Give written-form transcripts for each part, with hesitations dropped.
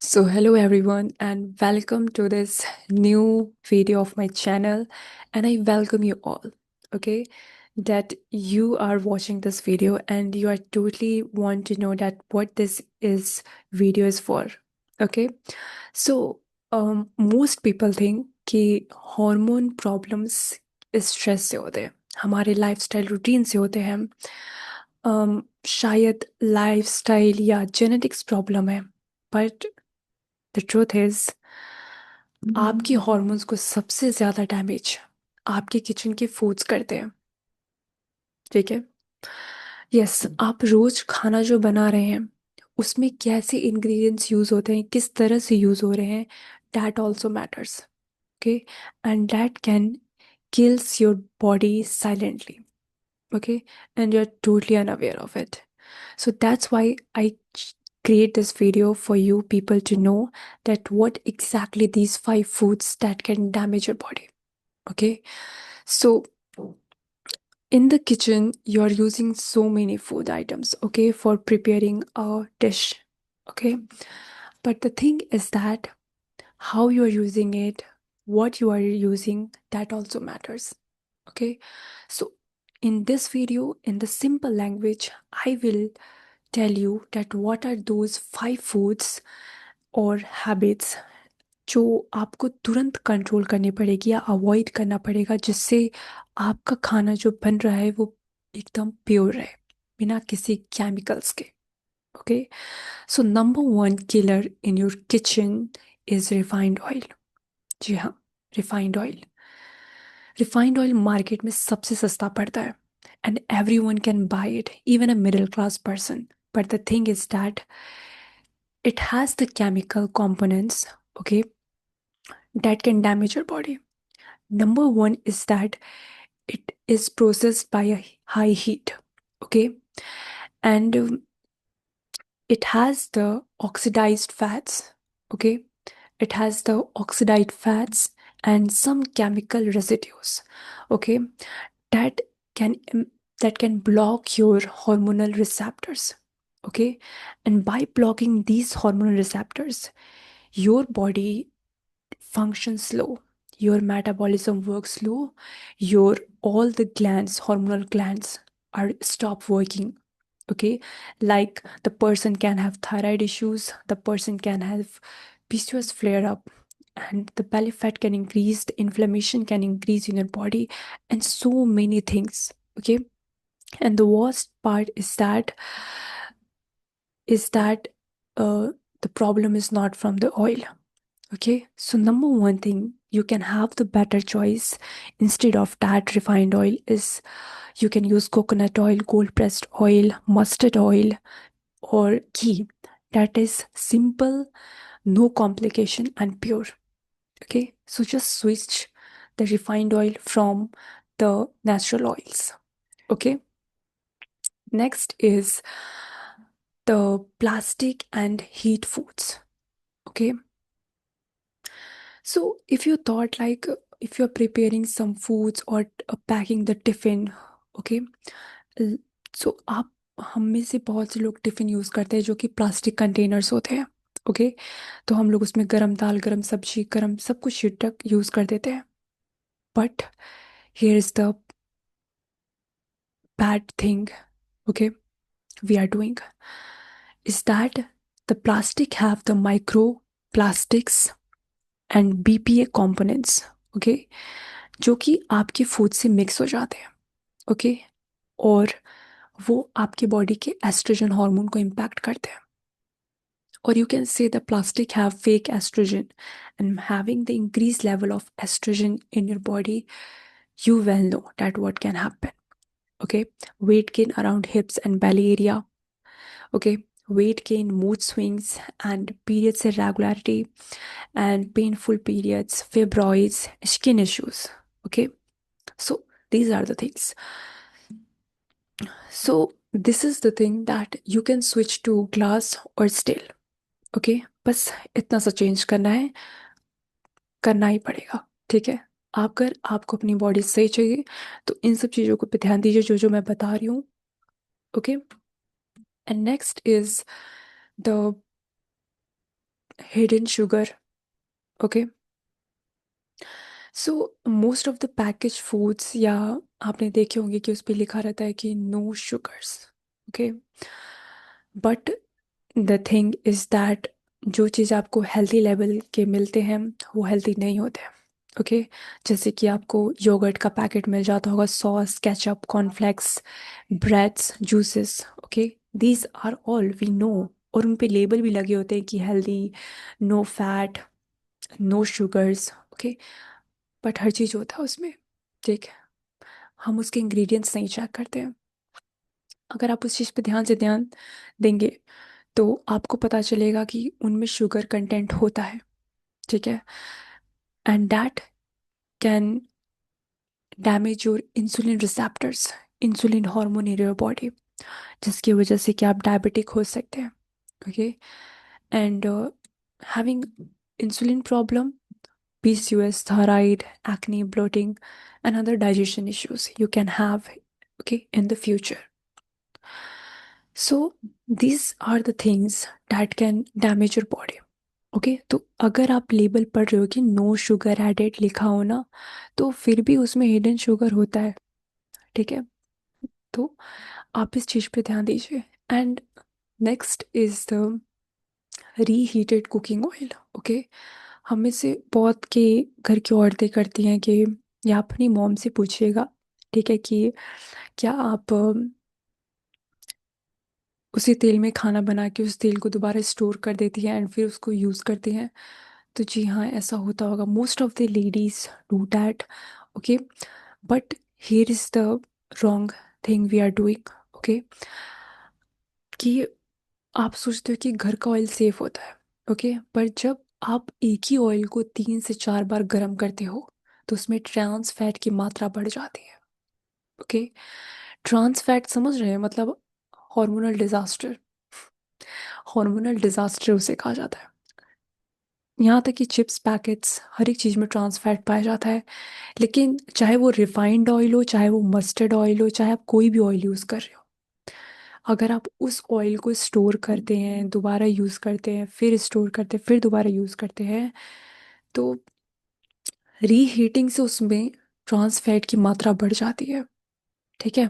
So, hello everyone, and welcome to this new video of my channel. And I welcome you all. Okay, that you are watching this video and you are totally want to know that what this is video is for. Okay, so most people think कि hormone problems stress से होते हैं, हमारे lifestyle routine से होते हैं। शायद lifestyle या जेनेटिक्स प्रॉब्लम है, बट द ट्रूथ इज आपके हॉर्मोन्स को सबसे ज़्यादा डैमेज आपके किचन के फूड्स करते हैं। ठीक है, यस, आप रोज खाना जो बना रहे हैं उसमें कैसे इंग्रेडिएंट्स यूज़ होते हैं, किस तरह से यूज़ हो रहे हैं, that also matters. Okay, and that can kills your body silently. Okay, and you're totally unaware of it. So that's why I create this video for you people to know that what exactly these 5 foods that can damage your body. Okay, so in the kitchen you're using so many food items, okay, for preparing a dish. Okay, but the thing is that how you are using it, what you are using, that also matters. Okay, so in this video, in the simple language, I will tell you that what are those 5 foods or habits जो आपको तुरंत control करनी पड़ेगी या avoid करना पड़ेगा, जिससे आपका खाना जो बन रहा है वो एकदम प्योर रहे, बिना किसी केमिकल्स के। Okay, so number 1 killer in your kitchen is refined oil. जी हाँ, refined oil. Refined oil market में सबसे सस्ता पड़ता है and everyone can buy it, even a middle class person. But the thing is that it has the chemical components, okay, that can damage your body. Number one is that it is processed by a high heat, okay, and it has the oxidized fats, okay, it has the oxidized fats and some chemical residues, okay, that can that can block your hormonal receptors. Okay, and by blocking these hormonal receptors your body functions slow, your metabolism works slow, your all the glands, hormonal glands, are stop working. Okay, like the person can have thyroid issues, the person can have pcos flare up, and the belly fat can increase, the inflammation can increase in your body, and so many things. Okay, and the worst part is that uh, the problem is not from the oil. Okay, so number one thing you can have the better choice instead of that refined oil is you can use coconut oil, cold pressed oil, mustard oil, or ghee. That is simple, no complication, and pure. Okay, so just switch the refined oil from the natural oils. Okay, next is the plastic and heat foods. Okay, so if you thought like if you're preparing some foods or packing the tiffin, okay, सो आप हम में से बहुत से लोग tiffin use करते हैं जो कि प्लास्टिक कंटेनर्स होते हैं। ओके, तो हम लोग उसमें गरम दाल, गरम सब्जी, गरम सब कुछ शीटक यूज़ कर देते हैं। But here is the bad thing, okay, we are doing is that the plastic have the micro plastics and BPA components, okay, जो कि आपके फूड से मिक्स हो जाते हैं। ओके, और वो आपके बॉडी के एस्ट्रोजन हार्मोन को इम्पैक्ट करते हैं। Or you can say the plastic have fake estrogen, and having the increased level of estrogen in your body, you well know that what can happen. Okay, weight gain around hips and belly area. Okay, weight gain, mood swings, and periods irregularity, and painful periods, fibroids, skin issues. Okay, so these are the things. So this is the thing that you can switch to glass or steel. Okay, बस इतना सा change करना है, करना ही पड़ेगा। ठीक है, अगर आपको अपनी बॉडी सही चाहिए तो इन सब चीज़ों को पे ध्यान दीजिए जो जो मैं बता रही हूँ। Okay, and next is the hidden sugar. Okay, so most of the package foods, या आपने देखे होंगे कि उस पर लिखा रहता है कि no sugars. Okay, but the thing is that जो चीज़ आपको हेल्दी लेवल के मिलते हैं वो हेल्दी नहीं होते हैं। ओके, जैसे कि आपको योगर्ट का पैकेट मिल जाता होगा, sauce, ketchup, cornflakes, breads, juices. Okay, these are all we know, और उन पे लेबल भी लगे होते हैं कि healthy, no fat, no sugars. Okay, but हर चीज़ होता है उसमें। ठीक है, हम उसके इंग्रेडिएंट्स नहीं चेक करते हैं। अगर आप उस चीज़ पे ध्यान देंगे तो आपको पता चलेगा कि उनमें शुगर कंटेंट होता है। ठीक है, and that can damage your insulin receptors, insulin hormone in your body, जिसकी वजह से कि आप डायबिटिक हो सकते हैं। Okay, and having insulin problem, PCOS, thyroid, acne, bloating, and other digestion issues you can have, okay, in the future. So these are the things that can damage your body. Okay, तो अगर आप label पढ़ रहे हो कि no sugar added लिखा हो ना, तो फिर भी उसमें हिडन शुगर होता है। ठीक है, तो आप इस चीज़ पे ध्यान दीजिए। And next is the reheated cooking oil. Okay, हम में से बहुत के घर की औरतें करती हैं कि, या अपनी मॉम से पूछिएगा, ठीक है, कि क्या आप उसी तेल में खाना बना के उस तेल को दोबारा स्टोर कर देती हैं एंड फिर उसको यूज़ करती हैं। तो जी हाँ, ऐसा होता होगा, most of the ladies do that. Okay, but here is the wrong thing we are doing. Okay, कि आप सोचते हो कि घर का ऑयल सेफ होता है। ओके, पर जब आप एक ही ऑयल को 3 से 4 बार गर्म करते हो तो उसमें ट्रांस फैट की मात्रा बढ़ जाती है। ओके, ट्रांस फैट समझ रहे हैं, मतलब हार्मोनल डिजास्टर, हार्मोनल डिजास्टर उसे कहा जाता है। यहाँ तक कि चिप्स पैकेट्स, हर एक चीज़ में ट्रांस फैट पाया जाता है। लेकिन चाहे वो रिफाइंड ऑयल हो, चाहे वो मस्टर्ड ऑयल हो, चाहे आप कोई भी ऑयल यूज़ कर रहे हो, अगर आप उस ऑयल को स्टोर करते हैं, दोबारा यूज़ करते हैं, फिर स्टोर करते हैं, फिर दोबारा यूज़ करते हैं, तो रीहीटिंग से उसमें ट्रांस फैट की मात्रा बढ़ जाती है। ठीक है,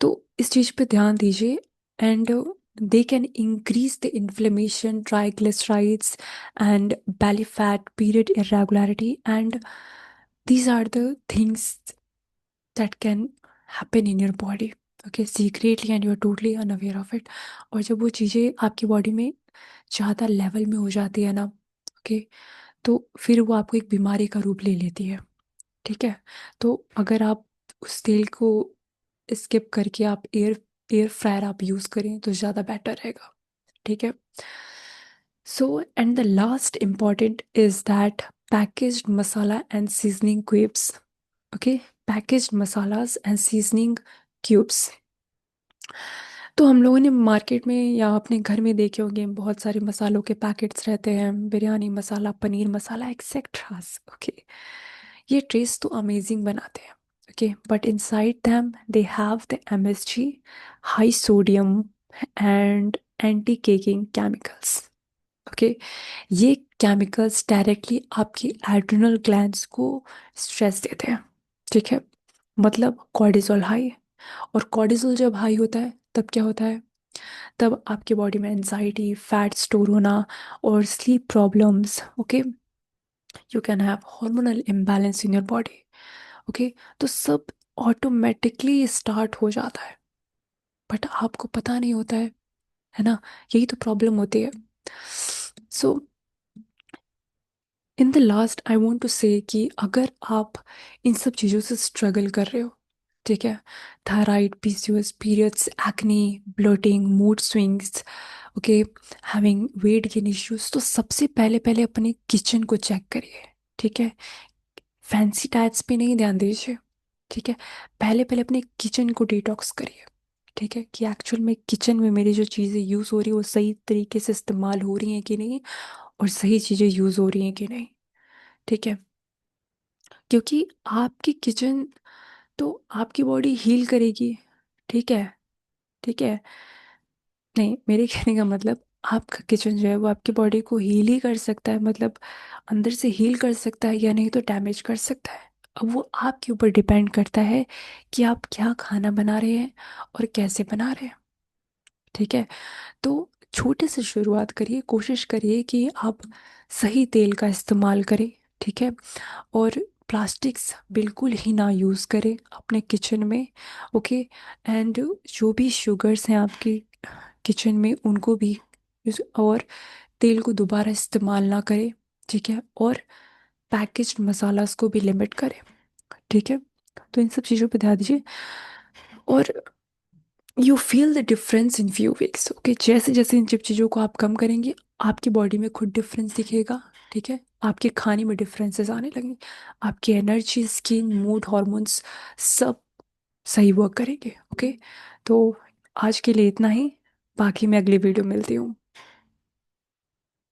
तो इस चीज़ पे ध्यान दीजिए। And they can increase the inflammation, triglycerides, and belly fat, period irregularity, and these are the things that can happen in your body, okay, secretly, and you are totally unaware of it। और जब वो चीज़ें आपकी body में ज़्यादा level में हो जाती है ना, ओके, तो फिर वो आपको एक बीमारी का रूप ले लेती है। ठीक है, तो अगर आप उस तेल को स्किप करके आप एयर फ्रायर आप यूज़ करें तो ज़्यादा बेटर रहेगा। ठीक है, so and the last important is that packaged masala and seasoning cubes. Okay, packaged masalas and seasoning cubes, तो हम लोगों ने मार्केट में या अपने घर में देखे होंगे, बहुत सारे मसालों के पैकेट्स रहते हैं, बिरयानी मसाला, पनीर मसाला, एक्सेट्रास। ओके, ये टेस्ट तो अमेजिंग बनाते हैं। Okay, but inside them they have the MSG, high sodium, and anti caking chemicals. Okay, ये केमिकल्स डायरेक्टली आपकी एड्रिनल ग्लैंड्स को स्ट्रेस देते हैं। ठीक है, मतलब कॉर्टिसोल हाई, और कॉर्टिसोल जब हाई होता है तब क्या होता है, तब आपकी बॉडी में एनजाइटी, फैट स्टोर होना, और sleep problems. Okay, you can have hormonal imbalance in your body. Okay, तो सब ऑटोमेटिकली स्टार्ट हो जाता है, बट आपको पता नहीं होता है ना, यही तो प्रॉब्लम होती है। So in the last I want to say कि अगर आप इन सब चीज़ों से स्ट्रगल कर रहे हो, ठीक है, thyroid, PCOS, periods, acne, bloating, mood swings, okay, having weight gain issues, तो सबसे पहले पहले अपने किचन को चेक करिए। ठीक है, फैंसी डाइट्स पे नहीं ध्यान दीजिए। ठीक है, पहले पहले अपने किचन को डिटॉक्स करिए। ठीक है, कि एक्चुअल में किचन में मेरी जो चीज़ें यूज़ हो रही है वो सही तरीके से इस्तेमाल हो रही हैं कि नहीं, और सही चीज़ें यूज़ हो रही हैं कि नहीं। ठीक है, क्योंकि आपकी किचन तो आपकी बॉडी हील करेगी। ठीक है, ठीक है, नहीं, मेरे कहने का मतलब आपका किचन जो है वो आपकी बॉडी को हील ही कर सकता है, मतलब अंदर से हील कर सकता है या नहीं तो डैमेज कर सकता है। अब वो आपके ऊपर डिपेंड करता है कि आप क्या खाना बना रहे हैं और कैसे बना रहे हैं। ठीक है। तो छोटे से शुरुआत करिए, कोशिश करिए कि आप सही तेल का इस्तेमाल करें। ठीक है। और प्लास्टिक्स बिल्कुल ही ना यूज़ करें अपने किचन में। ओके। एंड जो भी शुगर्स हैं आपके किचन में उनको भी और तेल को दोबारा इस्तेमाल ना करें। ठीक है। और पैकेज्ड मसालास को भी लिमिट करें। ठीक है। तो इन सब चीज़ों पे ध्यान दीजिए। और you feel the difference in few weeks. Okay, जैसे जैसे इन सब चीज़ों को आप कम करेंगे आपकी बॉडी में खुद डिफरेंस दिखेगा। ठीक है। आपके खाने में डिफरेंसेस आने लगेंगे। आपकी एनर्जी, स्किन, मूड, हॉर्मोन्स सब सही वर्क करेंगे। ओके। तो आज के लिए इतना ही। बाकी मैं अगली वीडियो मिलती हूँ।